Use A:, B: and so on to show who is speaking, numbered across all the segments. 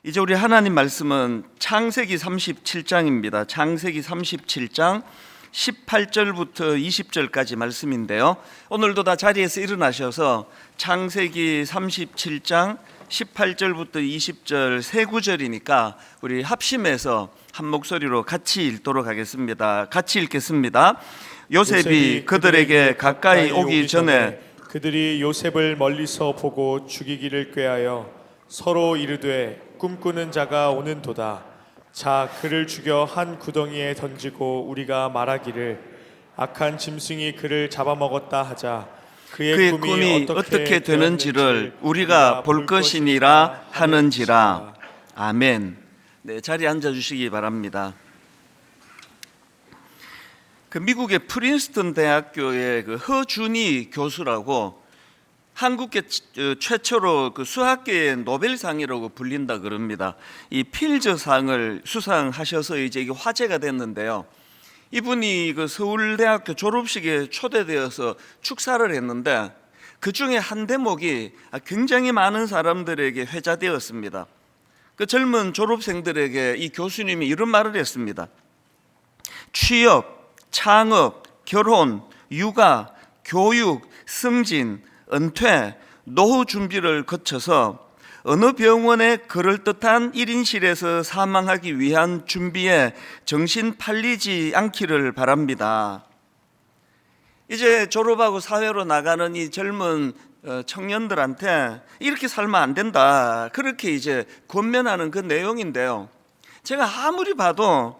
A: 이제 우리 하나님 말씀은 창세기 37장입니다. 창세기 37장 18절부터 20절까지 말씀인데요. 오늘도 다 자리에서 일어나셔서 창세기 37장 18절부터 20절 세 구절이니까 우리 합심해서 한 목소리로 같이 읽도록 하겠습니다. 같이 읽겠습니다. 요셉이 그들에게 가까이 오기 전에
B: 그들이 요셉을 멀리서 보고 죽이기를 꾀하여 서로 이르되 꿈꾸는 자가 오는도다. 자, 그를 죽여 한 구덩이에 던지고 우리가 말하기를 악한 짐승이 그를 잡아먹었다 하자. 그의 꿈이
A: 어떻게 되는지를 우리가 볼 것이니라 하는지라. 아멘. 네, 자리에 앉아주시기 바랍니다. 그 미국의 프린스턴 대학교의 그 허준희 교수라고 한국계 최초로 그 수학계의 노벨상이라고 불린다 그럽니다. 이 필저상을 수상하셔서 이제 이게 화제가 됐는데요. 이분이 그 서울대학교 졸업식에 초대되어서 축사를 했는데 그 중에 한 대목이 굉장히 많은 사람들에게 회자되었습니다. 그 젊은 졸업생들에게 이 교수님이 이런 말을 했습니다. 취업, 창업, 결혼, 육아, 교육, 승진, 은퇴, 노후 준비를 거쳐서 어느 병원에 그럴듯한 1인실에서 사망하기 위한 준비에 정신 팔리지 않기를 바랍니다. 이제 졸업하고 사회로 나가는 이 젊은 청년들한테 이렇게 살면 안 된다, 그렇게 이제 권면하는 그 내용인데요. 제가 아무리 봐도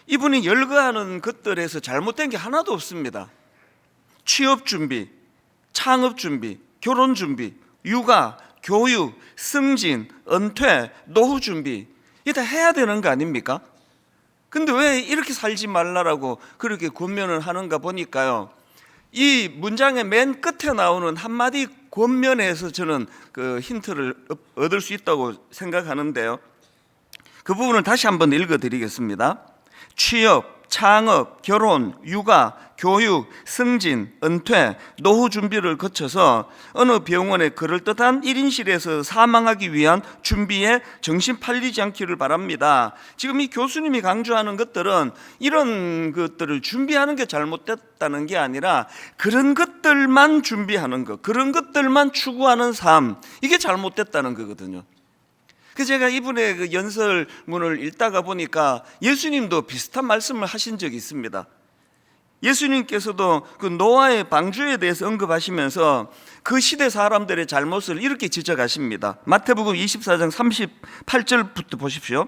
A: 이분이 열거하는 것들에서 잘못된 게 하나도 없습니다. 취업 준비, 창업 준비, 결혼 준비, 육아, 교육, 승진, 은퇴, 노후 준비, 이게 다 해야 되는 거 아닙니까? 근데 왜 이렇게 살지 말라라고 그렇게 권면을 하는가 보니까요, 이 문장의 맨 끝에 나오는 한마디 권면에서 저는 그 힌트를 얻을 수 있다고 생각하는데요. 그 부분을 다시 한번 읽어드리겠습니다. 취업, 창업, 결혼, 육아, 교육, 승진, 은퇴, 노후 준비를 거쳐서 어느 병원에 그럴듯한 1인실에서 사망하기 위한 준비에 정신 팔리지 않기를 바랍니다. 지금 이 교수님이 강조하는 것들은 이런 것들을 준비하는 게 잘못됐다는 게 아니라 그런 것들만 준비하는 것, 그런 것들만 추구하는 삶, 이게 잘못됐다는 거거든요. 제가 이분의 그 연설문을 읽다가 보니까 예수님도 비슷한 말씀을 하신 적이 있습니다. 예수님께서도 그 노아의 방주에 대해서 언급하시면서 그 시대 사람들의 잘못을 이렇게 지적하십니다. 마태복음 24장 38절부터 보십시오.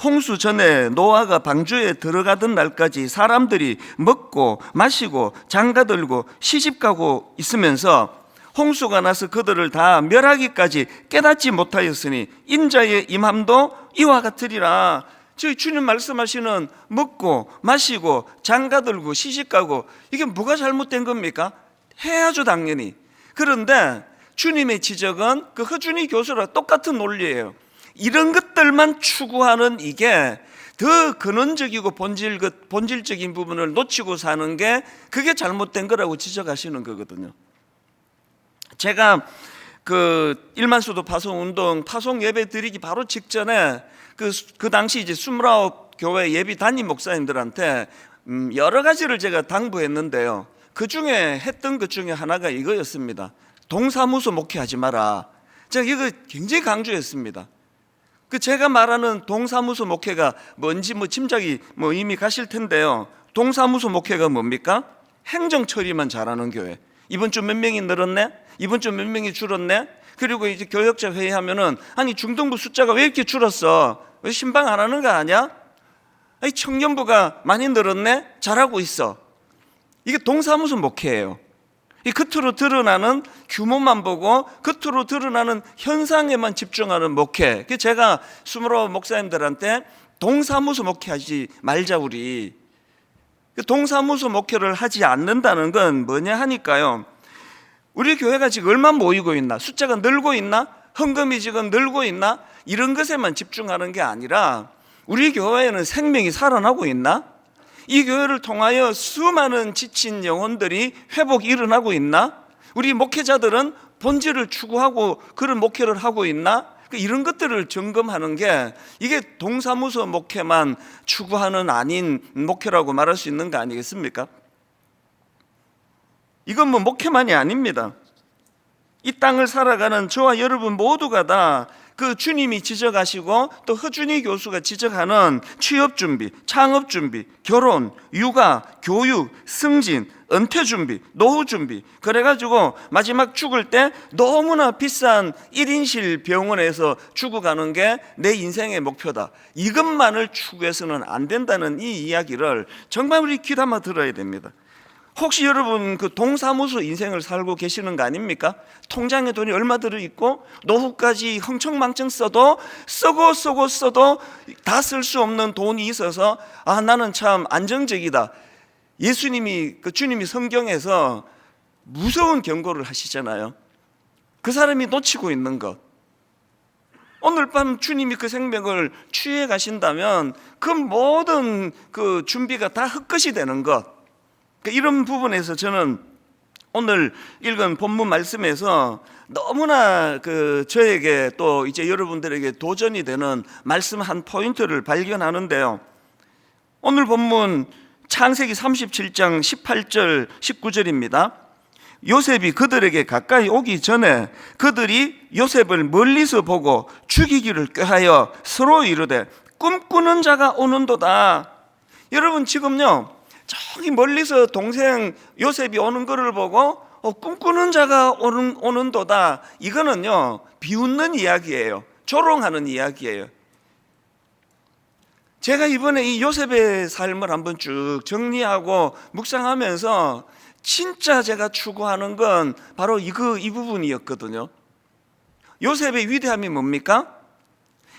A: 홍수 전에 노아가 방주에 들어가던 날까지 사람들이 먹고 마시고 장가들고 시집가고 있으면서 홍수가 나서 그들을 다 멸하기까지 깨닫지 못하였으니 인자의 임함도 이와 같으리라. 저희 주님 말씀하시는 먹고 마시고 장가들고 시집가고, 이게 뭐가 잘못된 겁니까? 해야죠, 당연히. 그런데 주님의 지적은 그 허준희 교수랑 똑같은 논리예요. 이런 것들만 추구하는 이게 더 근원적이고 본질적인 부분을 놓치고 사는 게, 그게 잘못된 거라고 지적하시는 거거든요. 제가 그 일만수도 파송운동 파송 예배 드리기 바로 직전에 그 당시 이제 29교회 예비 담임 목사님들한테 여러 가지를 제가 당부했는데요. 그 중에 했던 것 중에 하나가 이거였습니다. 동사무소 목회하지 마라. 제가 이거 굉장히 강조했습니다. 제가 말하는 동사무소 목회가 뭔지 짐작이 이미 가실 텐데요. 동사무소 목회가 뭡니까? 행정 처리만 잘하는 교회. 이번 주 몇 명이 늘었네? 이번 주 몇 명이 줄었네? 그리고 이제 교역자 회의하면은, 아니 중등부 숫자가 왜 이렇게 줄었어? 왜 신방 안 하는 거 아니야? 아니 청년부가 많이 늘었네? 잘하고 있어. 이게 동사무소 목회예요. 이 겉으로 드러나는 규모만 보고 겉으로 드러나는 현상에만 집중하는 목회. 제가 29 목사님들한테 동사무소 목회하지 말자 우리. 동사무소 목회를 하지 않는다는 건 뭐냐 하니까요, 우리 교회가 지금 얼마 모이고 있나, 숫자가 늘고 있나, 헌금이 지금 늘고 있나, 이런 것에만 집중하는 게 아니라 우리 교회에는 생명이 살아나고 있나, 이 교회를 통하여 수많은 지친 영혼들이 회복이 일어나고 있나, 우리 목회자들은 본질을 추구하고 그런 목회를 하고 있나, 이런 것들을 점검하는 게 이게 동사무소 목회만 추구하는 아닌 목회라고 말할 수 있는 거 아니겠습니까? 이건 뭐 목회만이 아닙니다. 이 땅을 살아가는 저와 여러분 모두가 다 그 주님이 지적하시고 또 허준희 교수가 지적하는 취업 준비, 창업 준비, 결혼, 육아, 교육, 승진, 은퇴 준비, 노후 준비, 그래가지고 마지막 죽을 때 너무나 비싼 1인실 병원에서 죽어가는 게 내 인생의 목표다. 이것만을 추구해서는 안 된다는 이 이야기를 정말 우리 귀담아 들어야 됩니다. 혹시 여러분 그 동사무소 인생을 살고 계시는 거 아닙니까? 통장에 돈이 얼마 들어있고 노후까지 흥청망청 써도 다 쓸 수 없는 돈이 있어서 나는 참 안정적이다. 예수님이 주님이 성경에서 무서운 경고를 하시잖아요. 그 사람이 놓치고 있는 것. 오늘 밤 주님이 그 생명을 취해 가신다면 그 모든 그 준비가 다 헛것이 되는 것. 이런 부분에서 저는 오늘 읽은 본문 말씀에서 너무나 저에게 또 이제 여러분들에게 도전이 되는 말씀 한 포인트를 발견하는데요. 오늘 본문 창세기 37장 18절 19절입니다. 요셉이 그들에게 가까이 오기 전에 그들이 요셉을 멀리서 보고 죽이기를 꾀하여 서로 이르되 꿈꾸는 자가 오는도다. 여러분 지금요 저기 멀리서 동생 요셉이 오는 것을 보고 꿈꾸는 자가 오는도다. 이거는요 비웃는 이야기예요. 조롱하는 이야기예요. 제가 이번에 이 요셉의 삶을 한번 쭉 정리하고 묵상하면서 진짜 제가 추구하는 건 바로 이 부분이었거든요. 요셉의 위대함이 뭡니까?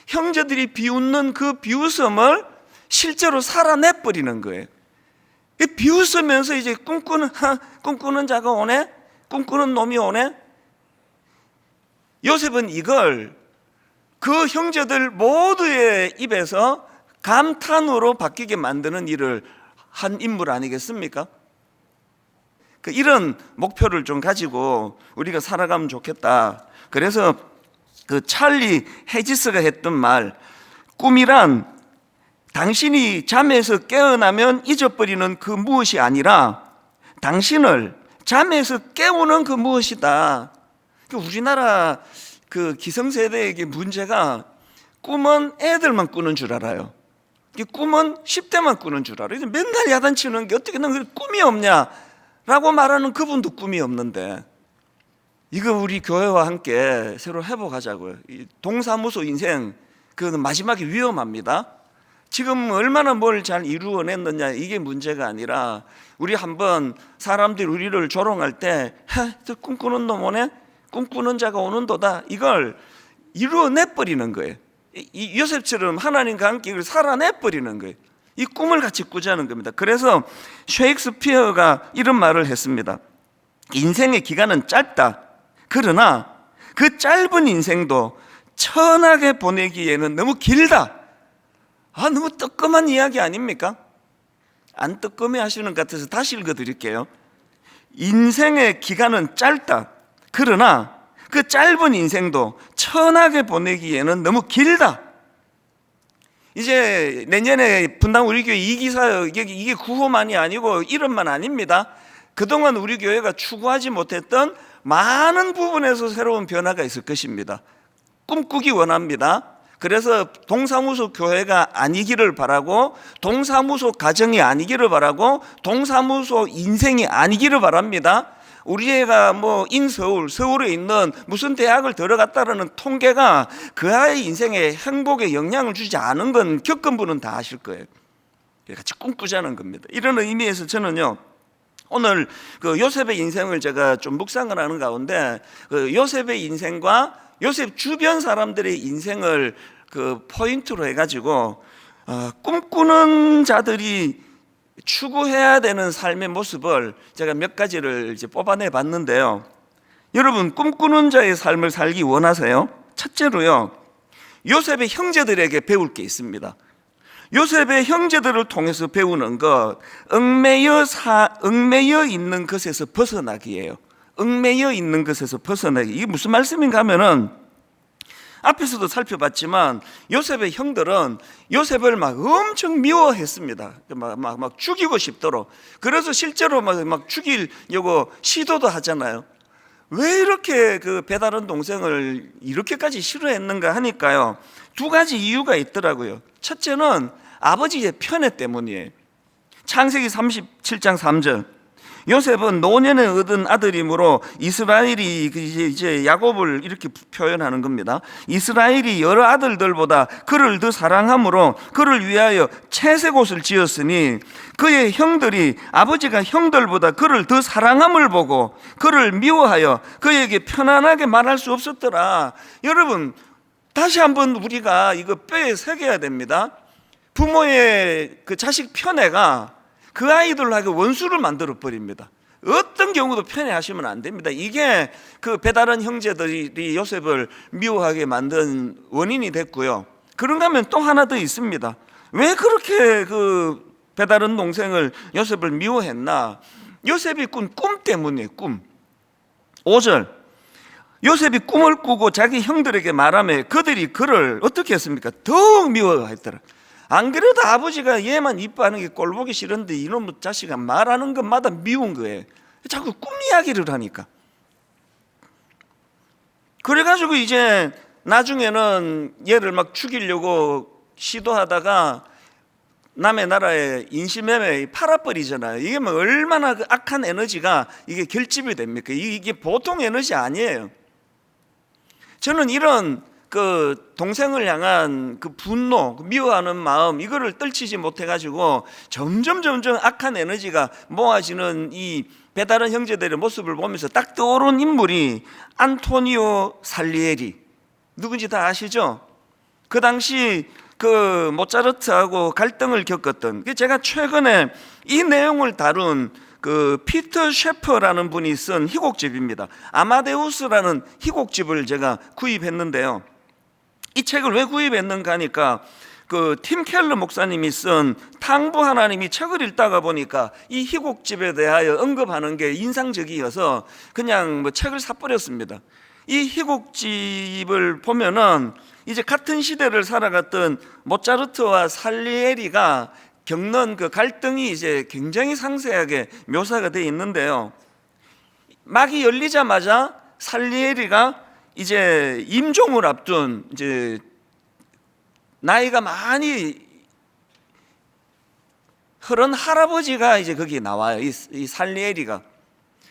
A: 형제들이 비웃는 그 비웃음을 실제로 살아내버리는 거예요. 비웃으면서 이제 꿈꾸는 자가 오네? 꿈꾸는 놈이 오네? 요셉은 이걸 그 형제들 모두의 입에서 감탄으로 바뀌게 만드는 일을 한 인물 아니겠습니까? 이런 목표를 좀 가지고 우리가 살아가면 좋겠다. 그래서 그 찰리 헤지스가 했던 말, 꿈이란 당신이 잠에서 깨어나면 잊어버리는 그 무엇이 아니라 당신을 잠에서 깨우는 그 무엇이다. 우리나라 그 기성세대에게 문제가 꿈은 애들만 꾸는 줄 알아요. 꿈은 10대만 꾸는 줄 알아요. 맨날 야단치는 게 어떻게 넌 꿈이 없냐? 라고 말하는 그분도 꿈이 없는데 이거 우리 교회와 함께 새로 회복하자고요. 동사무소 인생 그 마지막에 위험합니다. 지금 얼마나 뭘 잘 이루어냈느냐 이게 문제가 아니라 우리 한번 사람들이 우리를 조롱할 때 꿈꾸는 놈 오네? 꿈꾸는 자가 오는도다. 이걸 이루어내버리는 거예요. 이 요셉처럼 하나님과 함께 이걸 살아내버리는 거예요. 이 꿈을 같이 꾸자는 겁니다. 그래서 셰익스피어가 이런 말을 했습니다. 인생의 기간은 짧다. 그러나 그 짧은 인생도 천하게 보내기에는 너무 길다. 너무 뜨끔한 이야기 아닙니까? 안 뜨끔해 하시는 것 같아서 다시 읽어드릴게요. 인생의 기간은 짧다. 그러나 그 짧은 인생도 천하게 보내기에는 너무 길다. 이제 내년에 분당 우리 교회 이기사역 이게 구호만이 아니고 이름만 아닙니다. 그동안 우리 교회가 추구하지 못했던 많은 부분에서 새로운 변화가 있을 것입니다. 꿈꾸기 원합니다. 그래서 동사무소 교회가 아니기를 바라고 동사무소 가정이 아니기를 바라고 동사무소 인생이 아니기를 바랍니다. 우리 애가 서울에 있는 무슨 대학을 들어갔다라는 통계가 그 아이의 인생에 행복에 영향을 주지 않은 건 겪은 분은 다 아실 거예요. 같이 꿈꾸자는 겁니다. 이런 의미에서 저는요 오늘 그 요셉의 인생을 제가 좀 묵상을 하는 가운데 그 요셉의 인생과 요셉 주변 사람들의 인생을 그 포인트로 해가지고 꿈꾸는 자들이 추구해야 되는 삶의 모습을 제가 몇 가지를 이제 뽑아내 봤는데요. 여러분 꿈꾸는 자의 삶을 살기 원하세요? 첫째로요, 요셉의 형제들에게 배울 게 있습니다. 요셉의 형제들을 통해서 배우는 것, 얽매여 있는 것에서 벗어나기예요. 얽매여 있는 것에서 벗어나기. 이게 무슨 말씀인가 하면은 앞에서도 살펴봤지만 요셉의 형들은 요셉을 막 엄청 미워했습니다. 막 죽이고 싶도록. 그래서 실제로 막 죽이려고 시도도 하잖아요. 왜 이렇게 그 배다른 동생을 이렇게까지 싫어했는가 하니까요, 두 가지 이유가 있더라고요. 첫째는 아버지의 편애 때문이에요. 창세기 37장 3절, 요셉은 노년에 얻은 아들이므로 이스라엘이 이제 야곱을 이렇게 표현하는 겁니다. 이스라엘이 여러 아들들보다 그를 더 사랑함으로 그를 위하여 채색 옷을 지었으니 그의 형들이 아버지가 형들보다 그를 더 사랑함을 보고 그를 미워하여 그에게 편안하게 말할 수 없었더라. 여러분, 다시 한번 우리가 이거 뼈에 새겨야 됩니다. 부모의 그 자식 편애가 그 아이들하고 원수를 만들어 버립니다. 어떤 경우도 편애하시면 안 됩니다. 이게 그 배다른 형제들이 요셉을 미워하게 만든 원인이 됐고요. 그런가 하면 또 하나 더 있습니다. 왜 그렇게 그 배다른 동생을 요셉을 미워했나? 요셉이 꾼 꿈 때문이에요. 꿈. 5절, 요셉이 꿈을 꾸고 자기 형들에게 말하며 그들이 그를 어떻게 했습니까? 더욱 미워했더라. 안 그래도 아버지가 얘만 이뻐하는 게 꼴보기 싫은데 이놈의 자식아 말하는 것마다 미운 거예요. 자꾸 꿈 이야기를 하니까. 그래가지고 이제 나중에는 얘를 막 죽이려고 시도하다가 남의 나라에 인신매매 팔아버리잖아요. 이게 뭐 얼마나 그 악한 에너지가 이게 결집이 됩니까? 이게 보통 에너지 아니에요. 저는 이런 그 동생을 향한 그 분노, 미워하는 마음, 이거를 떨치지 못해가지고 점점 악한 에너지가 모아지는 이 배다른 형제들의 모습을 보면서 딱 떠오른 인물이 안토니오 살리에리. 누군지 다 아시죠? 그 당시 그 모차르트하고 갈등을 겪었던, 제가 최근에 이 내용을 다룬 그 피터 셰퍼라는 분이 쓴 희곡집입니다. 아마데우스라는 희곡집을 제가 구입했는데요. 이 책을 왜 구입했는가 하니까 그 팀 켈러 목사님이 쓴 탕부 하나님이 책을 읽다가 보니까 이 희곡집에 대하여 언급하는 게 인상적이어서 그냥 뭐 책을 사버렸습니다. 이 희곡집을 보면은 이제 같은 시대를 살아갔던 모차르트와 살리에리가 겪는 그 갈등이 이제 굉장히 상세하게 묘사가 되어 있는데요. 막이 열리자마자 살리에리가 이제 임종을 앞둔 이제 나이가 많이 흐른 할아버지가 이제 거기에 나와요. 이 살리에리가.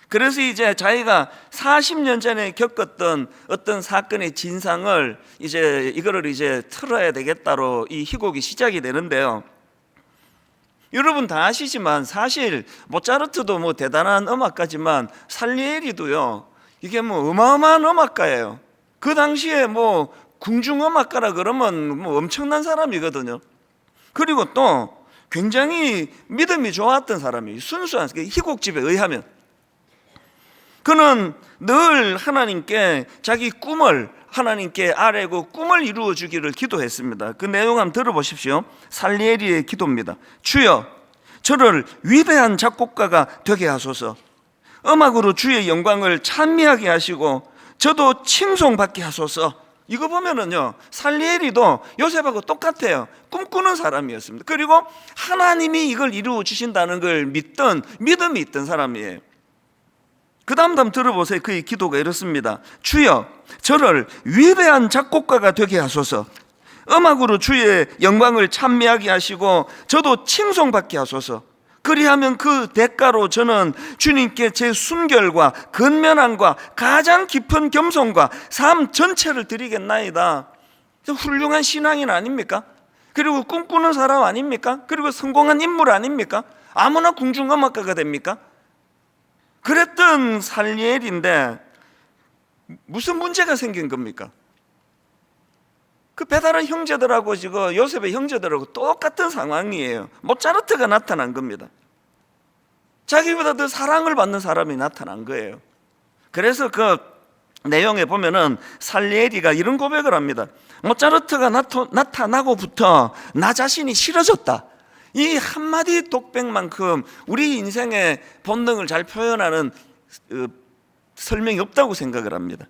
A: 그래서 이제 자기가 40년 전에 겪었던 어떤 사건의 진상을 이제 이거를 이제 틀어야 되겠다로 이 희곡이 시작이 되는데요. 여러분 다 아시지만 사실 모차르트도 뭐 대단한 음악가지만 살리에리도요, 이게 뭐 어마어마한 음악가예요. 그 당시에 뭐 궁중음악가라 그러면 뭐 엄청난 사람이거든요. 그리고 또 굉장히 믿음이 좋았던 사람이에요. 순수한 희곡집에 의하면. 그는 늘 하나님께 자기 꿈을 하나님께 아뢰고 꿈을 이루어 주기를 기도했습니다. 그 내용 한번 들어보십시오. 살리에리의 기도입니다. 주여, 저를 위대한 작곡가가 되게 하소서. 음악으로 주의 영광을 찬미하게 하시고 저도 칭송받게 하소서. 이거 보면은요, 살리에리도 요셉하고 똑같아요. 꿈꾸는 사람이었습니다. 그리고 하나님이 이걸 이루어 주신다는 걸 믿던 믿음이 있던 사람이에요. 그 다음 들어보세요. 그의 기도가 이렇습니다. 주여, 저를 위대한 작곡가가 되게 하소서. 음악으로 주의 영광을 찬미하게 하시고 저도 칭송받게 하소서. 그리하면 그 대가로 저는 주님께 제 순결과 근면함과 가장 깊은 겸손과 삶 전체를 드리겠나이다. 훌륭한 신앙인 아닙니까? 그리고 꿈꾸는 사람 아닙니까? 그리고 성공한 인물 아닙니까? 아무나 궁중음악가가 됩니까? 그랬던 살리엘인데 무슨 문제가 생긴 겁니까? 그 배다른 형제들하고 지금 요셉의 형제들하고 똑같은 상황이에요. 모차르트가 나타난 겁니다. 자기보다 더 사랑을 받는 사람이 나타난 거예요. 그래서 그 내용에 보면은 살리에리가 이런 고백을 합니다. 모차르트가 나타나고부터 나 자신이 싫어졌다. 이 한마디 독백만큼 우리 인생의 본능을 잘 표현하는 설명이 없다고 생각을 합니다.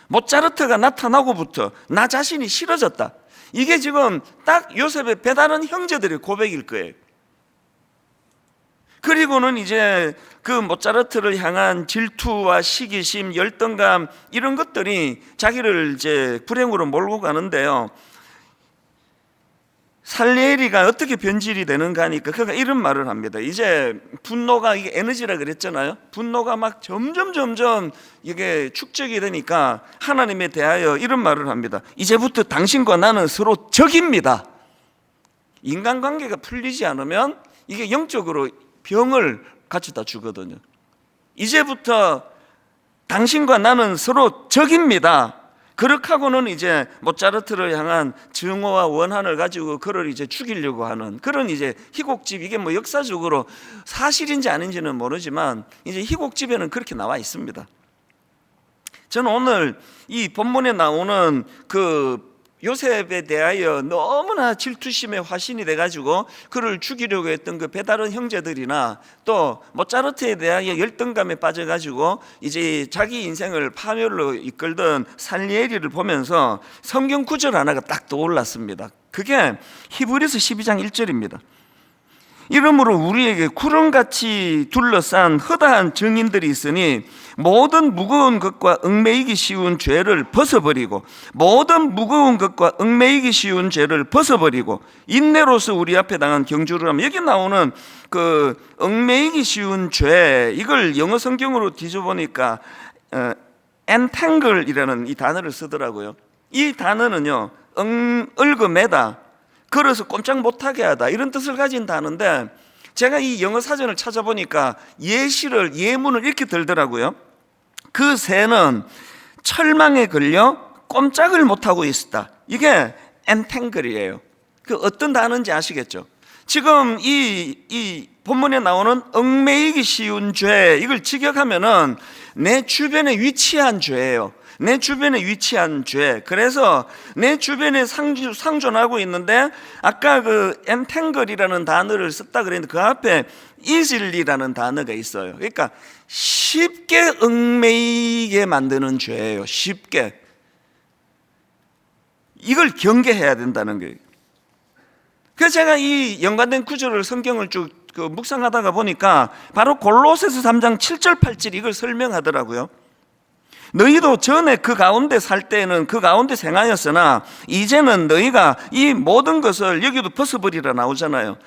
A: 모차르트가 나타나고부터 나 자신이 싫어졌다. 이게 지금 딱 요셉의 배다른 형제들의 고백일 거예요. 그리고는 이제 그 모차르트를 향한 질투와 시기심, 열등감 이런 것들이 자기를 이제 불행으로 몰고 가는데요. 살리에리가 어떻게 변질이 되는가 하니까 그가 이런 말을 합니다. 이제 분노가, 이게 에너지라 그랬잖아요. 분노가 막 점점 이게 축적이 되니까 하나님에 대하여 이런 말을 합니다. 이제부터 당신과 나는 서로 적입니다. 인간관계가 풀리지 않으면 이게 영적으로 병을 가져다 주거든요. 이제부터 당신과 나는 서로 적입니다. 그렇게 하고는 이제 모차르트를 향한 증오와 원한을 가지고 그를 이제 죽이려고 하는 그런 이제 희곡집, 이게 뭐 역사적으로 사실인지 아닌지는 모르지만 이제 희곡집에는 그렇게 나와 있습니다. 저는 오늘 이 본문에 나오는 그 요셉에 대하여 너무나 질투심에 화신이 돼가지고 그를 죽이려고 했던 그 배다른 형제들이나 또 모차르트에 대하여 열등감에 빠져가지고 이제 자기 인생을 파멸로 이끌던 살리에리를 보면서 성경 구절 하나가 딱 떠올랐습니다. 그게 히브리서 12장 1절입니다. 이러므로 우리에게 구름같이 둘러싼 허다한 증인들이 있으니 모든 무거운 것과 얽매이기 쉬운 죄를 벗어버리고 인내로서 우리 앞에 당한 경주를 하면, 여기 나오는 그 얽매이기 쉬운 죄, 이걸 영어 성경으로 뒤져보니까 entangle이라는 이 단어를 쓰더라고요. 이 단어는요, 얽어매다, 걸어서 꼼짝 못하게 하다, 이런 뜻을 가진 단어인데, 제가 이 영어 사전을 찾아보니까 예문을 이렇게 들더라고요. 그 새는 철망에 걸려 꼼짝을 못하고 있었다. 이게 entangle이에요. 그 어떤 단어인지 아시겠죠? 지금 이 본문에 나오는 얽매이기 쉬운 죄, 이걸 직역하면은 내 주변에 위치한 죄예요. 내 주변에 위치한 죄. 그래서 내 주변에 상존하고 있는데, 아까 그 entangle이라는 단어를 썼다 그랬는데 그 앞에 easily라는 단어가 있어요. 그러니까 쉽게 얽매이게 만드는 죄예요. 쉽게. 이걸 경계해야 된다는 거예요. 그래서 제가 이 연관된 구절을, 성경을 쭉 묵상하다가 보니까 바로 골로새서 3장 7절 8절 이걸 설명하더라고요. 너희도 전에 그 가운데 살 때에는 그 가운데 생하였으나 이제는 너희가 이 모든 것을, 여기도 벗어버리라 나오잖아요.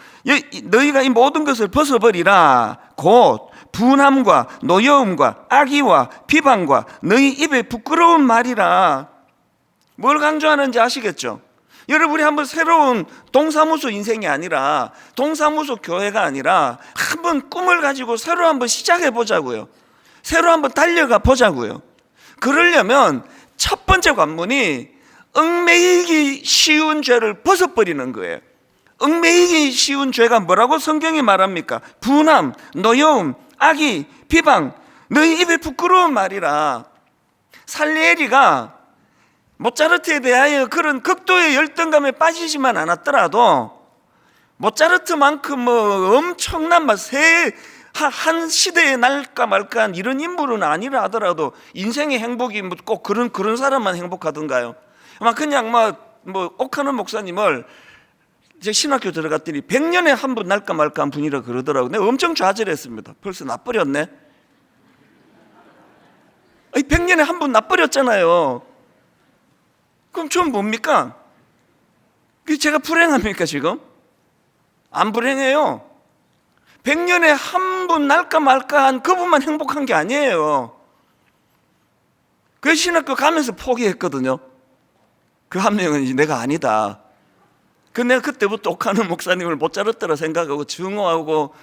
A: 너희가 이 모든 것을 벗어버리라. 곧 분함과 노여움과 악의와 비방과 너희 입에 부끄러운 말이라. 뭘 강조하는지 아시겠죠? 여러분이 한번 새로운 동사무소 인생이 아니라, 동사무소 교회가 아니라 한번 꿈을 가지고 새로 한번 시작해 보자고요. 새로 한번 달려가 보자고요. 그러려면 첫 번째 관문이 얽매이기 쉬운 죄를 벗어버리는 거예요. 얽매이기 쉬운 죄가 뭐라고 성경이 말합니까? 분함, 노여움, 악의, 비방, 너희 입에 부끄러운 말이라. 살리에리가 모차르트에 대하여 그런 극도의 열등감에 빠지지만 않았더라도, 모차르트만큼 뭐 엄청난 한 시대에 날까 말까한 이런 인물은 아니라 하더라도 인생의 행복이 꼭 그런 사람만 행복하던가요? 그냥 옥하는 목사님을 제 신학교 들어갔더니 100년에 한 번 날까 말까한 분이라 그러더라고요. 내가 엄청 좌절했습니다. 벌써 나버렸네. 100년에 한 번 나버렸잖아요. 그럼 전 뭡니까? 제가 불행합니까 지금? 안 불행해요. 100년에 한 번 날까 말까한 그분만 행복한 게 아니에요. 그 신학교 가면서 포기했거든요. 그 한 명은 이제 내가 아니다. 내가 그때부터 옥하는 목사님을 모차르트라 생각하고 증오하고,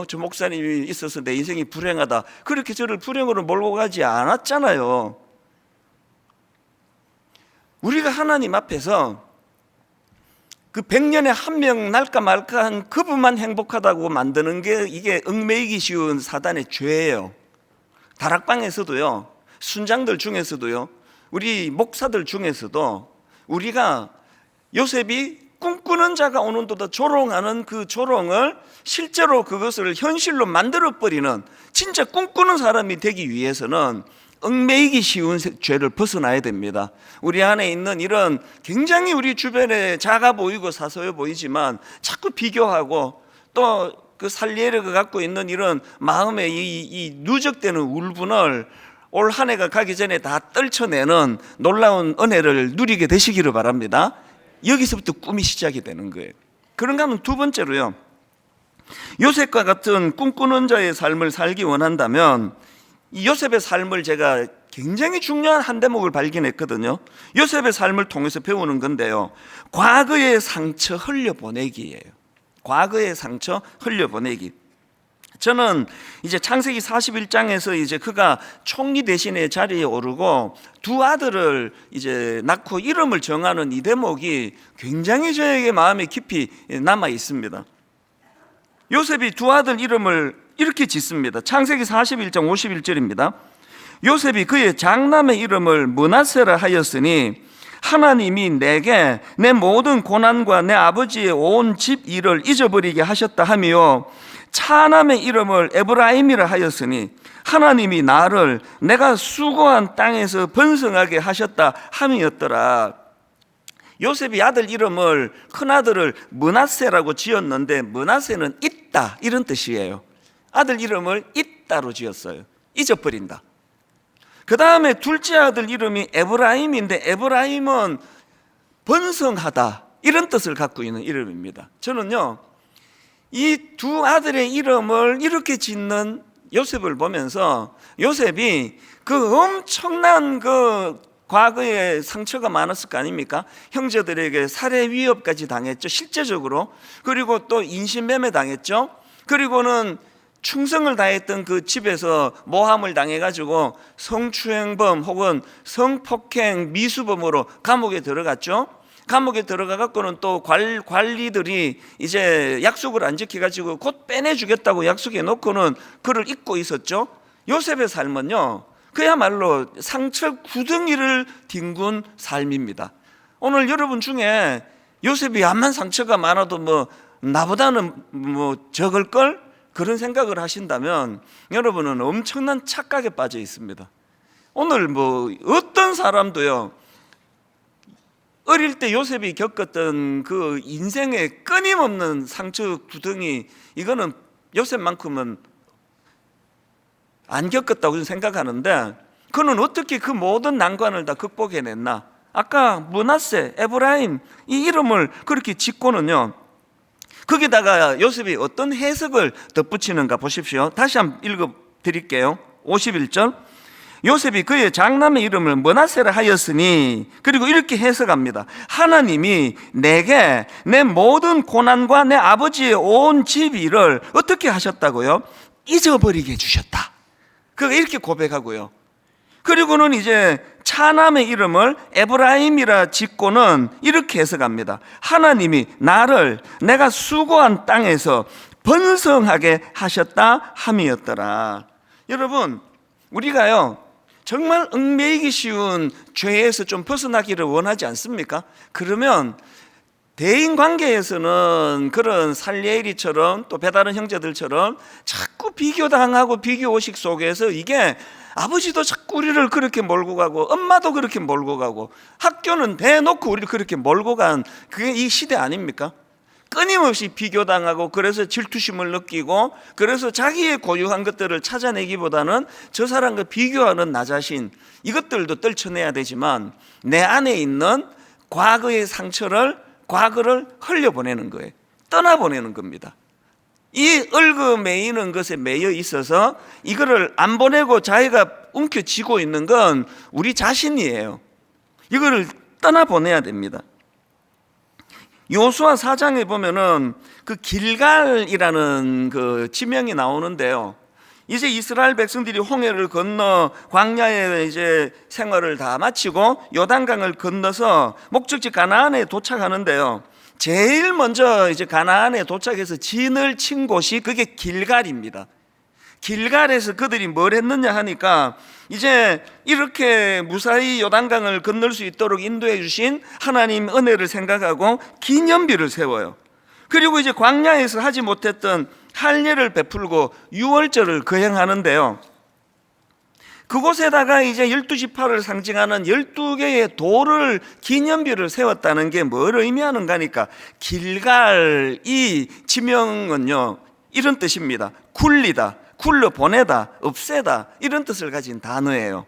A: 저 목사님이 있어서 내 인생이 불행하다, 그렇게 저를 불행으로 몰고 가지 않았잖아요. 우리가 하나님 앞에서 그 100년에 한 명 날까 말까한 그분만 행복하다고 만드는 게, 이게 얽매이기 쉬운 사단의 죄예요. 다락방에서도요, 순장들 중에서도요, 우리 목사들 중에서도 우리가 요셉이 꿈꾸는 자가 오는도다 조롱하는 그 조롱을 실제로 그것을 현실로 만들어버리는, 진짜 꿈꾸는 사람이 되기 위해서는 얽매이기 쉬운 죄를 벗어나야 됩니다. 우리 안에 있는 이런 굉장히 우리 주변에 작아 보이고 사소해 보이지만 자꾸 비교하고 또 그 살리에르가 갖고 있는 이런 마음의 이 누적되는 울분을 올 한 해가 가기 전에 다 떨쳐내는 놀라운 은혜를 누리게 되시기를 바랍니다. 여기서부터 꿈이 시작이 되는 거예요. 그런가 하면 두 번째로요, 요셉과 같은 꿈꾸는 자의 삶을 살기 원한다면 이 요셉의 삶을 제가 굉장히 중요한 한 대목을 발견했거든요. 요셉의 삶을 통해서 배우는 건데요, 과거의 상처 흘려보내기예요. 과거의 상처 흘려보내기. 저는 이제 창세기 41장에서 이제 그가 총리 대신의 자리에 오르고 두 아들을 이제 낳고 이름을 정하는 이 대목이 굉장히 저에게 마음에 깊이 남아 있습니다. 요셉이 두 아들 이름을 이렇게 짓습니다. 창세기 41장 51절입니다. 요셉이 그의 장남의 이름을 므낫세라 하였으니 하나님이 내게 내 모든 고난과 내 아버지의 온 집 일을 잊어버리게 하셨다 하며, 차남의 이름을 에브라임이라 하였으니 하나님이 나를 내가 수고한 땅에서 번성하게 하셨다 함이었더라. 요셉이 아들 이름을, 큰아들을 므낫세라고 지었는데 므낫세는 잊다 이런 뜻이에요. 아들 이름을 잊다로 지었어요. 잊어버린다. 그 다음에 둘째 아들 이름이 에브라임인데 에브라임은 번성하다 이런 뜻을 갖고 있는 이름입니다. 저는요, 이 두 아들의 이름을 이렇게 짓는 요셉을 보면서 요셉이 그 엄청난 그 과거에 상처가 많았을 거 아닙니까? 형제들에게 살해 위협까지 당했죠, 실제적으로. 그리고 또 인신매매 당했죠. 그리고는 충성을 다했던 그 집에서 모함을 당해가지고 성추행범 혹은 성폭행 미수범으로 감옥에 들어갔죠. 감옥에 들어가 갖고는 또 관리들이 이제 약속을 안 지켜가지고 곧 빼내주겠다고 약속해 놓고는 그를 잊고 있었죠. 요셉의 삶은요, 그야말로 상처 구덩이를 뒹군 삶입니다. 오늘 여러분 중에 요셉이 암만 상처가 많아도 뭐 나보다는 뭐 적을 걸 그런 생각을 하신다면 여러분은 엄청난 착각에 빠져 있습니다. 오늘 뭐 어떤 사람도요, 어릴 때 요셉이 겪었던 그 인생의 끊임없는 상처 구덩이, 이거는 요셉만큼은 안 겪었다고 생각하는데, 그는 어떻게 그 모든 난관을 다 극복해냈나? 아까 므낫세, 에브라임 이 이름을 그렇게 짓고는요, 거기다가 요셉이 어떤 해석을 덧붙이는가 보십시오. 다시 한번 읽어드릴게요. 51절. 요셉이 그의 장남의 이름을 므낫세라 하였으니, 그리고 이렇게 해석합니다. 하나님이 내게 내 모든 고난과 내 아버지의 온 집 일을 어떻게 하셨다고요? 잊어버리게 해주셨다. 그가 이렇게 고백하고요. 그리고는 이제 차남의 이름을 에브라임이라 짓고는 이렇게 해석합니다. 하나님이 나를 내가 수고한 땅에서 번성하게 하셨다 함이었더라. 여러분, 우리가요 정말 얽매이기 쉬운 죄에서 좀 벗어나기를 원하지 않습니까? 그러면 대인관계에서는 그런 살리엘이처럼 또 배다른 형제들처럼 자꾸 비교당하고 비교의식 속에서 이게 아버지도 자꾸 우리를 그렇게 몰고 가고 엄마도 그렇게 몰고 가고 학교는 대놓고 우리를 그렇게 몰고 간 그게 이 시대 아닙니까? 끊임없이 비교당하고 그래서 질투심을 느끼고 그래서 자기의 고유한 것들을 찾아내기보다는 저 사람과 비교하는 나 자신, 이것들도 떨쳐내야 되지만 내 안에 있는 과거의 상처를, 과거를 흘려보내는 거예요. 떠나보내는 겁니다. 이 얽어매이는 것에 매여 있어서 이거를 안 보내고 자기가 움켜쥐고 있는 건 우리 자신이에요. 이거를 떠나보내야 됩니다. 요수아 4장에 보면은 그 길갈이라는 그 지명이 나오는데요. 이제 이스라엘 백성들이 홍해를 건너 광야에 이제 생활을 다 마치고 요단강을 건너서 목적지 가나안에 도착하는데요. 제일 먼저 이제 가나안에 도착해서 진을 친 곳이 그게 길갈입니다. 길갈에서 그들이 뭘 했느냐 하니까 이제 이렇게 무사히 요단강을 건널 수 있도록 인도해 주신 하나님 은혜를 생각하고 기념비를 세워요. 그리고 이제 광야에서 하지 못했던 할례를 베풀고 유월절을 거행하는데요. 그곳에다가 이제 12지파를 상징하는 12개의 돌을 기념비를 세웠다는 게 뭘 의미하는가 하니까 길갈 이 지명은요 이런 뜻입니다. 굴리다, 굴러 보내다, 없애다 이런 뜻을 가진 단어예요.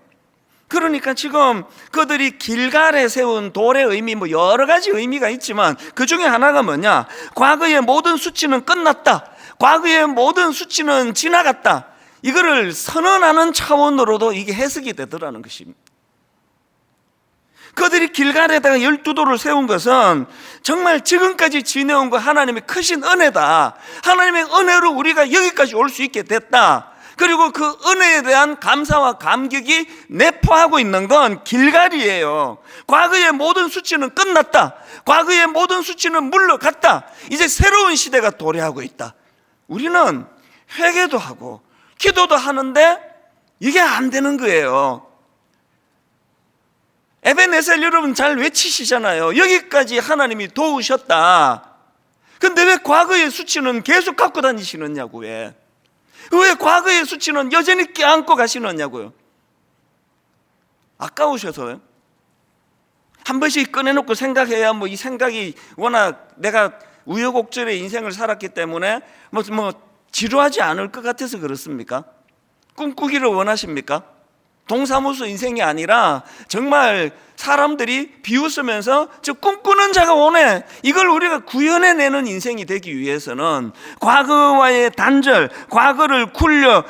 A: 그러니까 지금 그들이 길갈에 세운 돌의 의미 뭐 여러 가지 의미가 있지만 그 중에 하나가 뭐냐, 과거의 모든 수치는 끝났다, 과거의 모든 수치는 지나갔다, 이거를 선언하는 차원으로도 이게 해석이 되더라는 것입니다. 그들이 길갈에다가 12돌을 세운 것은 정말 지금까지 지내온 거 하나님의 크신 은혜다, 하나님의 은혜로 우리가 여기까지 올 수 있게 됐다, 그리고 그 은혜에 대한 감사와 감격이 내포하고 있는 건 길갈이에요. 과거의 모든 수치는 끝났다, 과거의 모든 수치는 물러갔다, 이제 새로운 시대가 도래하고 있다. 우리는 회개도 하고 기도도 하는데 이게 안 되는 거예요. 에베네셀 여러분 잘 외치시잖아요. 여기까지 하나님이 도우셨다. 근데 왜 과거의 수치는 계속 갖고 다니시느냐고. 왜 과거의 수치는 여전히 껴안고 가시느냐고요. 아까우셔서요. 한 번씩 꺼내놓고 생각해야 뭐 이 생각이 워낙 내가 우여곡절의 인생을 살았기 때문에 뭐 지루하지 않을 것 같아서 그렇습니까? 꿈꾸기를 원하십니까? 동사무소 인생이 아니라 정말 사람들이 비웃으면서 저 꿈꾸는 자가 오네, 이걸 우리가 구현해내는 인생이 되기 위해서는 과거와의 단절, 과거를 굴러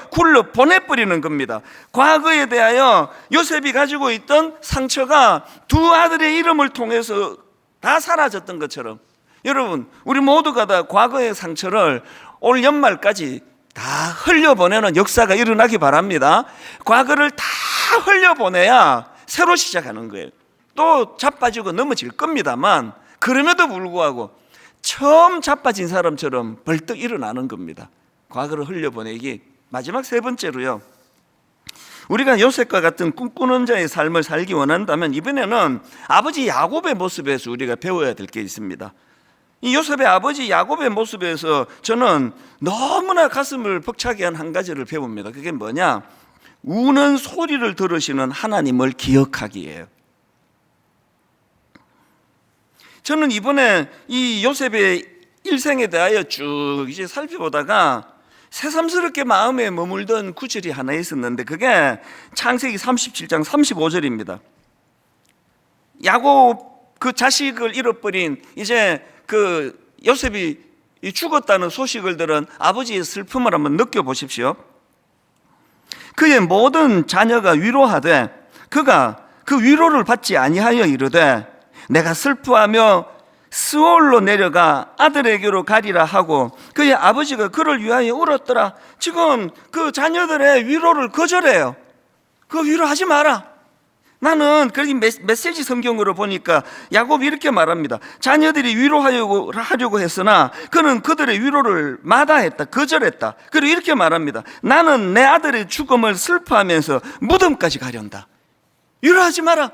A: 보내버리는 겁니다. 과거에 대하여 요셉이 가지고 있던 상처가 두 아들의 이름을 통해서 다 사라졌던 것처럼 여러분 우리 모두가 다 과거의 상처를 올 연말까지 다 흘려보내는 역사가 일어나기 바랍니다. 과거를 다 흘려보내야 새로 시작하는 거예요. 또 자빠지고 넘어질 겁니다만 그럼에도 불구하고 처음 자빠진 사람처럼 벌떡 일어나는 겁니다. 과거를 흘려보내기. 마지막 세 번째로요, 우리가 요셉과 같은 꿈꾸는 자의 삶을 살기 원한다면 이번에는 아버지 야곱의 모습에서 우리가 배워야 될 게 있습니다. 이 요셉의 아버지 야곱의 모습에서 저는 너무나 가슴을 벅차게 한 가지를 배웁니다. 그게 뭐냐, 우는 소리를 들으시는 하나님을 기억하기예요. 저는 이번에 이 요셉의 일생에 대하여 쭉 이제 살펴보다가 새삼스럽게 마음에 머물던 구절이 하나 있었는데 그게 창세기 37장 35절입니다. 야곱 그 자식을 잃어버린 이제 그 요셉이 죽었다는 소식을 들은 아버지의 슬픔을 한번 느껴보십시오. 그의 모든 자녀가 위로하되 그가 그 위로를 받지 아니하여 이르되 내가 슬퍼하며 스올로 내려가 아들에게로 가리라 하고 그의 아버지가 그를 위하여 울었더라. 지금 그 자녀들의 위로를 거절해요. 그 위로하지 마라. 나는 그 메시지 성경으로 보니까 야곱이 이렇게 말합니다. 자녀들이 위로하려고 했으나 그는 그들의 위로를 마다했다, 거절했다. 그리고 이렇게 말합니다. 나는 내 아들의 죽음을 슬퍼하면서 무덤까지 가련다. 위로하지 마라.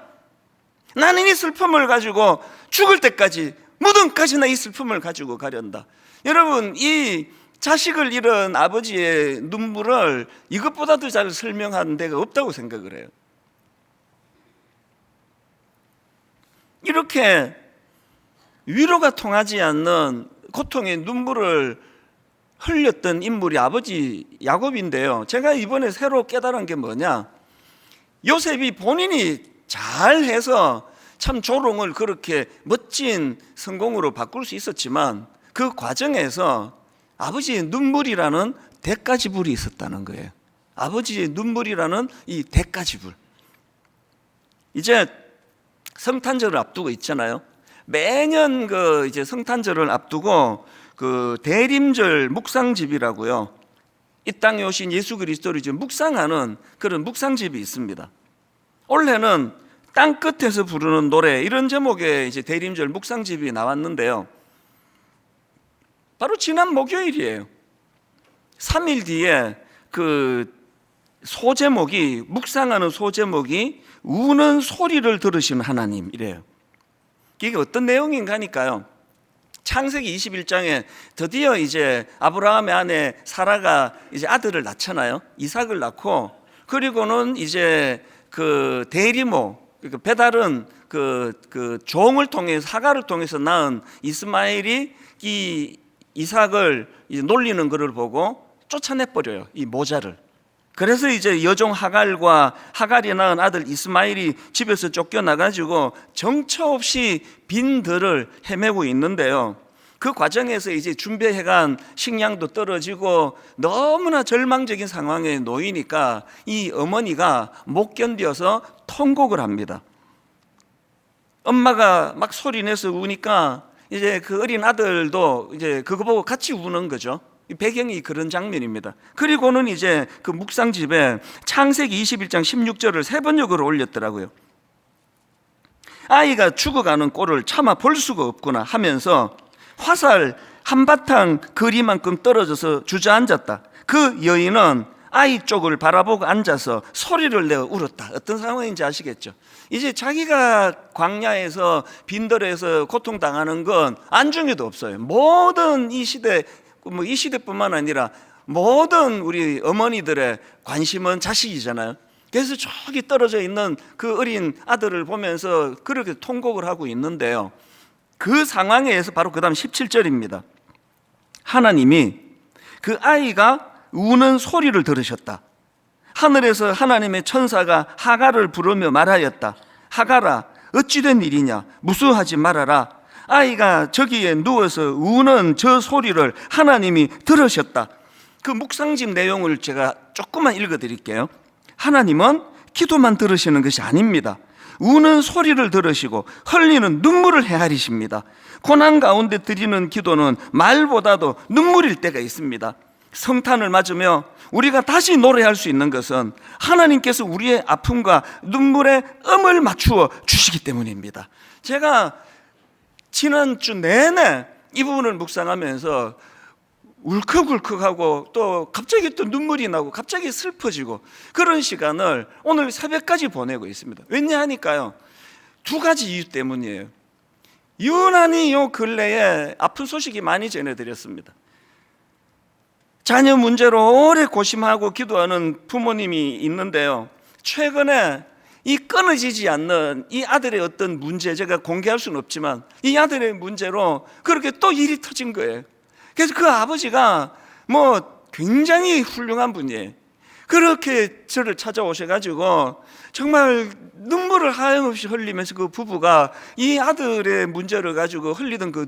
A: 나는 이 슬픔을 가지고 죽을 때까지, 무덤까지나 이 슬픔을 가지고 가련다. 여러분, 이 자식을 잃은 아버지의 눈물을 이것보다도 잘 설명하는 데가 없다고 생각을 해요. 이렇게 위로가 통하지 않는 고통의 눈물을 흘렸던 인물이 아버지 야곱인데요, 제가 이번에 새로 깨달은 게 뭐냐, 요셉이 본인이 잘해서 참 조롱을 그렇게 멋진 성공으로 바꿀 수 있었지만 그 과정에서 아버지의 눈물이라는 대가지불이 있었다는 거예요. 아버지의 눈물이라는 이 대가지불. 이제 성탄절을 앞두고 있잖아요. 매년 그 이제 성탄절을 앞두고 그 대림절 묵상집이라고요, 이 땅에 오신 예수 그리스도를 이제 묵상하는 그런 묵상집이 있습니다. 올해는 땅 끝에서 부르는 노래, 이런 제목의 이제 대림절 묵상집이 나왔는데요, 바로 지난 목요일이에요. 3일 뒤에 그 소제목이, 묵상하는 소제목이 우는 소리를 들으시는 하나님이래요. 이게 어떤 내용인가 하니까요, 창세기 21장에 드디어 이제 아브라함의 아내 사라가 이제 아들을 낳잖아요. 이삭을 낳고 그리고는 이제 그 대리모, 그 배달은 그 종을 통해서, 하가를 통해서 낳은 이스마엘이 이 이삭을 이제 놀리는 것을 보고 쫓아내 버려요, 이 모자를. 그래서 이제 여종 하갈과 하갈이 낳은 아들 이스마엘이 집에서 쫓겨나가지고 정처 없이 빈 들을 헤매고 있는데요. 그 과정에서 이제 준비해간 식량도 떨어지고 너무나 절망적인 상황에 놓이니까 이 어머니가 못 견뎌서 통곡을 합니다. 엄마가 막 소리내서 우니까 이제 그 어린 아들도 이제 그거 보고 같이 우는 거죠. 배경이 그런 장면입니다. 그리고는 이제 그 묵상집에 창세기 21장 16절을 세 번역으로 올렸더라고요. 아이가 죽어가는 꼴을 차마 볼 수가 없구나 하면서 화살 한바탕 거리만큼 떨어져서 주저앉았다. 그 여인은 아이 쪽을 바라보고 앉아서 소리를 내어 울었다. 어떤 상황인지 아시겠죠? 이제 자기가 광야에서 빈들에서 고통당하는 건 안중에도 없어요. 모든 이 시대, 뭐 이 시대뿐만 아니라 모든 우리 어머니들의 관심은 자식이잖아요. 그래서 저기 떨어져 있는 그 어린 아들을 보면서 그렇게 통곡을 하고 있는데요. 그 상황에서 바로 그 다음 17절입니다. 하나님이 그 아이가 우는 소리를 들으셨다. 하늘에서 하나님의 천사가 하갈을 부르며 말하였다. 하갈아, 어찌된 일이냐? 무수하지 말아라. 아이가 저기에 누워서 우는 저 소리를 하나님이 들으셨다. 그 묵상집 내용을 제가 조금만 읽어드릴게요. 하나님은 기도만 들으시는 것이 아닙니다. 우는 소리를 들으시고 흘리는 눈물을 헤아리십니다. 고난 가운데 드리는 기도는 말보다도 눈물일 때가 있습니다. 성탄을 맞으며 우리가 다시 노래할 수 있는 것은 하나님께서 우리의 아픔과 눈물에 음을 맞추어 주시기 때문입니다. 제가 지난주 내내 이 부분을 묵상하면서 울컥울컥하고 또 갑자기 또 눈물이 나고 갑자기 슬퍼지고 그런 시간을 오늘 새벽까지 보내고 있습니다. 왜냐하니까요, 두 가지 이유 때문이에요. 유난히 요 근래에 아픈 소식이 많이 전해드렸습니다. 자녀 문제로 오래 고심하고 기도하는 부모님이 있는데요, 최근에 이 끊어지지 않는 이 아들의 어떤 문제, 제가 공개할 수는 없지만 이 아들의 문제로 그렇게 또 일이 터진 거예요. 그래서 그 아버지가 뭐 굉장히 훌륭한 분이에요. 그렇게 저를 찾아오셔가지고 정말 눈물을 하염없이 흘리면서 그 부부가 이 아들의 문제를 가지고 흘리던 그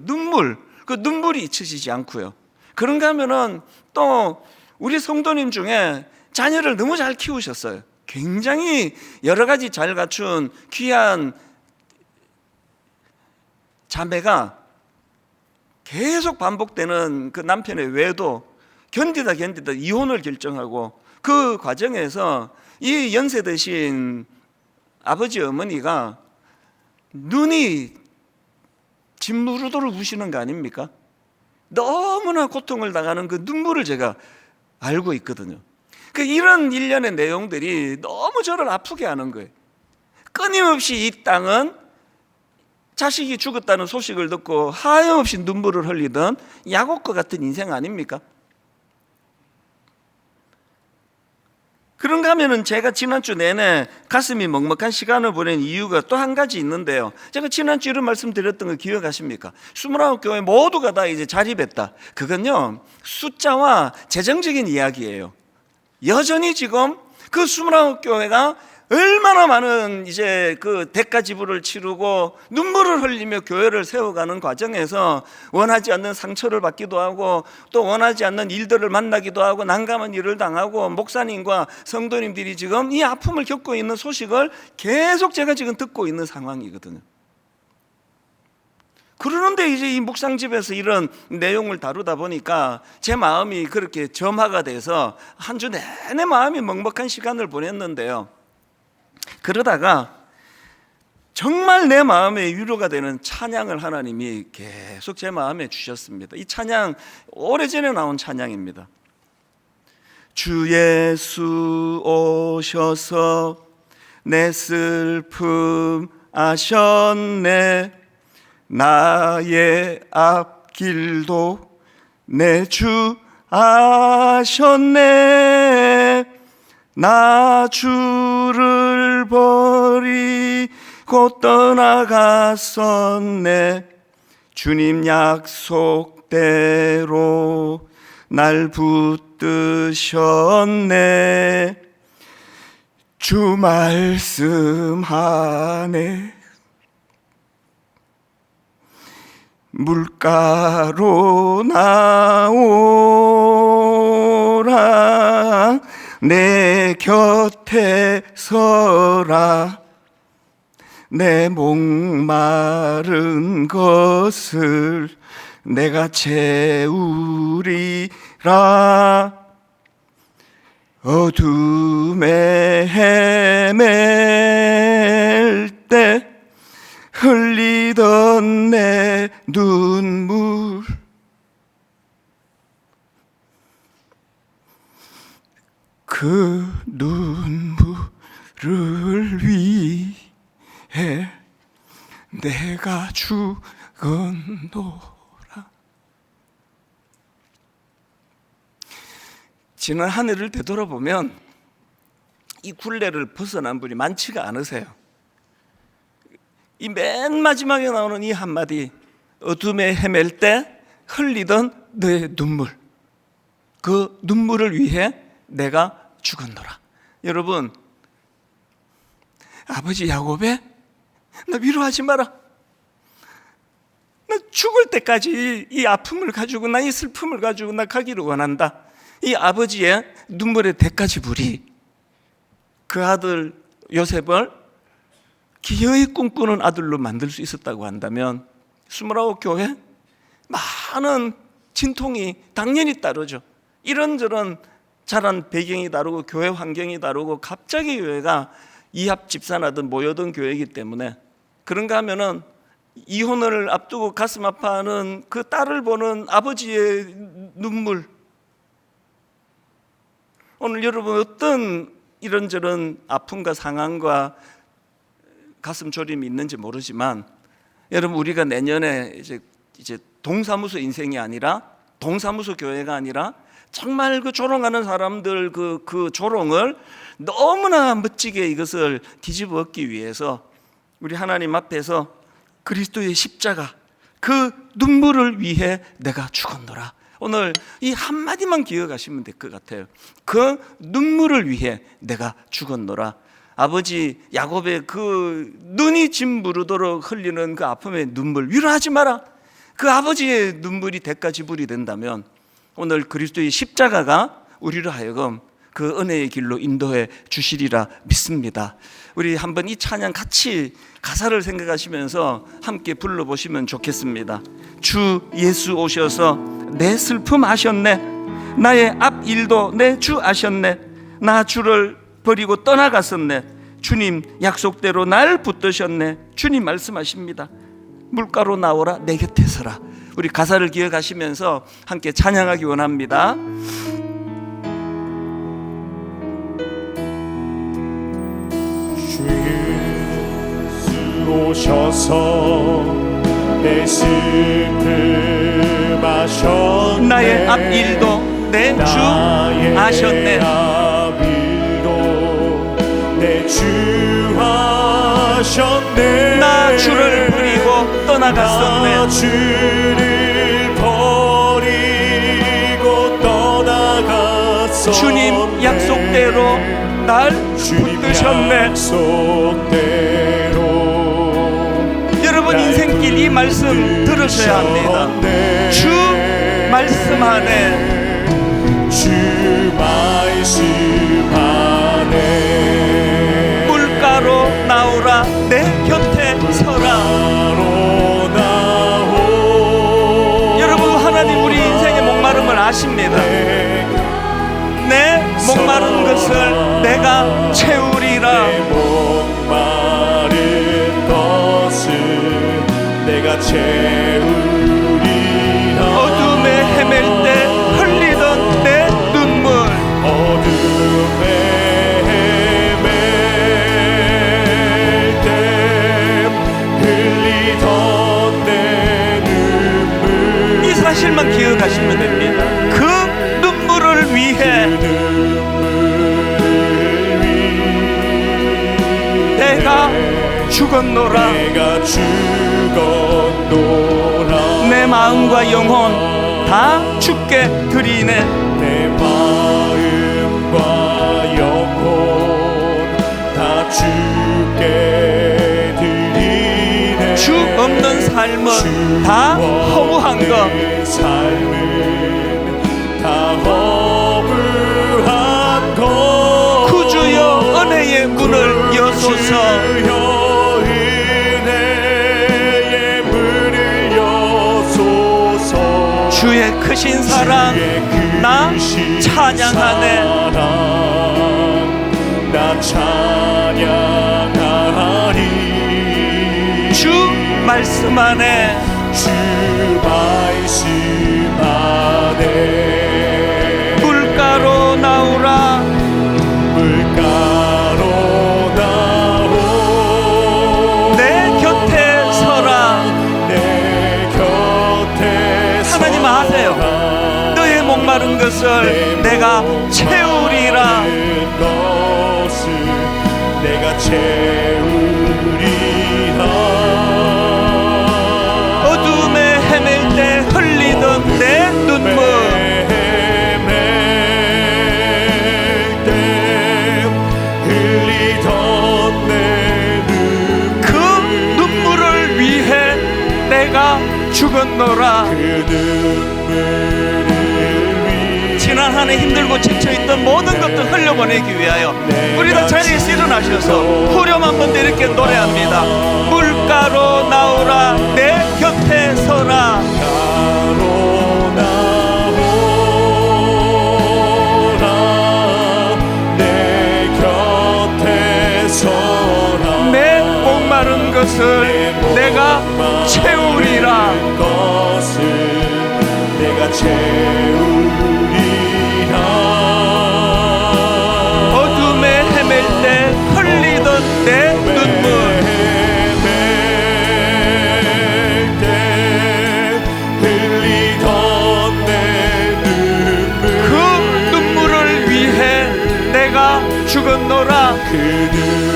A: 눈물이 잊혀지지 않고요. 그런가 하면은 또 우리 성도님 중에 자녀를 너무 잘 키우셨어요. 굉장히 여러 가지 잘 갖춘 귀한 자매가 계속 반복되는 그 남편의 외도 견디다 이혼을 결정하고 그 과정에서 이 연세 드신 아버지 어머니가 눈이 진무르도록 우시는 거 아닙니까? 너무나 고통을 당하는 그 눈물을 제가 알고 있거든요. 그 이런 일련의 내용들이 너무 저를 아프게 하는 거예요. 끊임없이 이 땅은 자식이 죽었다는 소식을 듣고 하염없이 눈물을 흘리던 야곱과 같은 인생 아닙니까? 그런가 하면은 제가 지난주 내내 가슴이 먹먹한 시간을 보낸 이유가 또 한 가지 있는데요. 제가 지난주 이런 말씀 드렸던 거 기억하십니까? 29교회 모두가 다 이제 자립했다. 그건요, 숫자와 재정적인 이야기예요. 여전히 지금 그 29교회가 얼마나 많은 이제 그 대가 지불을 치르고 눈물을 흘리며 교회를 세워가는 과정에서 원하지 않는 상처를 받기도 하고 또 원하지 않는 일들을 만나기도 하고 난감한 일을 당하고 목사님과 성도님들이 지금 이 아픔을 겪고 있는 소식을 계속 제가 지금 듣고 있는 상황이거든요. 그러는데 이제 이 묵상집에서 이런 내용을 다루다 보니까 제 마음이 그렇게 점화가 돼서 한 주 내내 마음이 먹먹한 시간을 보냈는데요. 그러다가 정말 내 마음에 위로가 되는 찬양을 하나님이 계속 제 마음에 주셨습니다. 이 찬양 오래전에 나온 찬양입니다. 주 예수 오셔서 내 슬픔 아셨네. 나의 앞길도 내 주 아셨네. 나 주를 버리고 떠나갔었네. 주님 약속대로 날 붙드셨네. 주 말씀 안에 물가로 나오라. 내 곁에 서라. 내 목마른 것을 내가 채우리라. 어둠에 헤맬 때 흘리던 내 눈물, 그 눈물을 위해 내가 죽었노라. 지난 한 해를 되돌아보면 이 굴레를 벗어난 분이 많지가 않으세요. 이 맨 마지막에 나오는 이 한마디, 어둠에 헤맬 때 흘리던 내 눈물, 그 눈물을 위해 내가 죽었노라. 여러분, 아버지 야곱에 나 위로하지 마라. 나 죽을 때까지 이 아픔을 가지고, 나 이 슬픔을 가지고 나 가기를 원한다. 이 아버지의 눈물의 대가 지불이 그 아들 요셉을 기어이 꿈꾸는 아들로 만들 수 있었다고 한다면 29 교회 많은 진통이 당연히 따르죠. 이런저런 자란 배경이 다르고 교회 환경이 다르고 갑자기 교회가 이합 집산하던 모여든 교회이기 때문에, 그런가 하면은 이혼을 앞두고 가슴 아파하는 그 딸을 보는 아버지의 눈물. 오늘 여러분 어떤 이런저런 아픔과 상황과 가슴 졸임이 있는지 모르지만, 여러분 우리가 내년에 이제 동사무소 인생이 아니라, 동사무소 교회가 아니라 정말 그 조롱하는 사람들 그 조롱을 너무나 멋지게 이것을 뒤집어 엎기 위해서 우리 하나님 앞에서 그리스도의 십자가, 그 눈물을 위해 내가 죽었노라. 오늘 이 한마디만 기억하시면 될 것 같아요. 그 눈물을 위해 내가 죽었노라. 아버지 야곱의 그 눈이 짓무르도록 흘리는 그 아픔의 눈물, 위로하지 마라. 그 아버지의 눈물이 대가 지불이 된다면 오늘 그리스도의 십자가가 우리로 하여금 그 은혜의 길로 인도해 주시리라 믿습니다. 우리 한번 이 찬양 같이 가사를 생각하시면서 함께 불러보시면 좋겠습니다. 주 예수 오셔서 내 슬픔 아셨네. 나의 앞일도 내 주 아셨네. 나 주를 버리고 떠나갔었네. 주님 약속대로 날 붙드셨네. 주님 말씀하십니다. 물가로 나오라, 내 곁에 서라. 우리 가사를 기억하시면서 함께 찬양하기 원합니다.
B: 주 예수 오셔서 내 슬픔 아셨네.
A: 나의 앞일도 내 주 아셨네.
B: 내 주 아셨네.
A: 나 주를 버리고 떠나갔었네.
B: 나 주를 버리고 떠나갔었네.
A: 주님 약속대로 날 붙드셨네. 여러분 인생길 이 말씀 들으셔야 합니다. 주 말씀 안에,
B: 주 말씀 안에
A: 물가로 나오라, 내 곁에 서라. 여러분 하나님 우리 인생의 목마름을 아십니다. 내 목마른 것을 내가 채우리라.
B: 내 목마른 것을 내가 채우리라.
A: 어둠에 헤맬 때 흘리던 내 눈물,
B: 어둠에 헤맬 때 흘리던 내 눈물.
A: 이 사실만 기억하시면 됩니다. 그 눈물을 위해 내가 죽었노라.
B: 내가 죽었노라.
A: 내 마음과 영혼 다 주께 드리네.
B: 내 마음과 영혼 다 주께 드리네.
A: 주 없는 삶은 다 허무한 것.
B: 삶은 다 허무한 것.
A: 구주여 은혜의 문을 여소서.
B: 은혜의 문을 여소서.
A: 주의 크신 사랑 나 찬양하네.
B: 나 찬양하니.
A: 주 말씀 안에
B: 주 말씀 안에
A: 물가로 나오라.
B: 물가로 나오.
A: 내 곁에 서라.
B: 내 곁에
A: 하나님 아세요. 너의 목마른 것을 내가 채우리라.
B: 것을 내가 채우리라.
A: 어둠에 헤맬 때 흘리던 내 눈물
B: 헤맬 때 흘리던 내 눈물.
A: 그 눈물을 위해 내가 죽었노라.
B: 그 눈물을 위해
A: 지난 한 해 힘들고 지쳐있던 모든 것들 흘려보내기 위하여 우리 다 자리에서 일어나셔서 후렴 한번 이렇게 노래합니다. 물가로 나오라. 내 곁에 서라.
B: 가로 나오라. 내 곁에 서라.
A: 내 목마른 것을 내가 채우리라.
B: 것을 내가 채우리라.
A: 어둠에 헤맬 때 흘리던 내 눈물
B: 헤맬 때 흘리던 내 눈물.
A: 그 눈물을 위해 내가 죽었노라.
B: 그 눈물.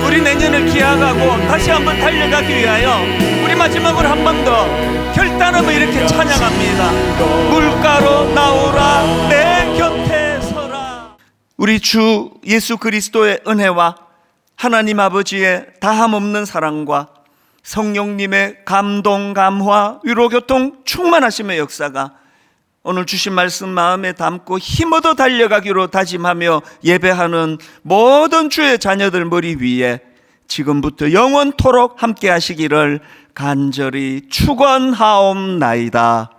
A: 우리 내년을 기약하고 다시 한번 달려가기 위하여 우리 마지막으로 한 번 더 결단하며 이렇게 찬양합니다. 물가로 나오라. 내 곁에 서라. 우리 주 예수 그리스도의 은혜와 하나님 아버지의 다함없는 사랑과 성령님의 감동, 감화, 위로, 교통, 충만하심의 역사가 오늘 주신 말씀 마음에 담고 힘얻어 달려가기로 다짐하며 예배하는 모든 주의 자녀들 머리 위에 지금부터 영원토록 함께 하시기를 간절히 축원하옵나이다.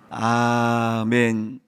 A: 아멘.